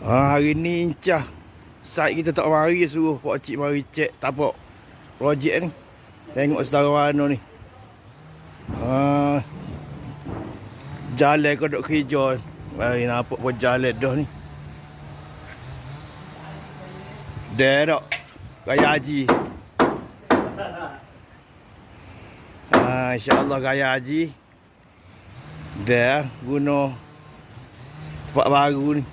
Hari ni Incah site kita tak mari, suruh pak cik mari cek tapak projek ni. Tengok saudara mana ni. Jalan kau duk kerja. Mari nampak pun jalan dah ni. Dah tak? Gaya haji. InsyaAllah gaya haji. Dah guna tempat baru ni.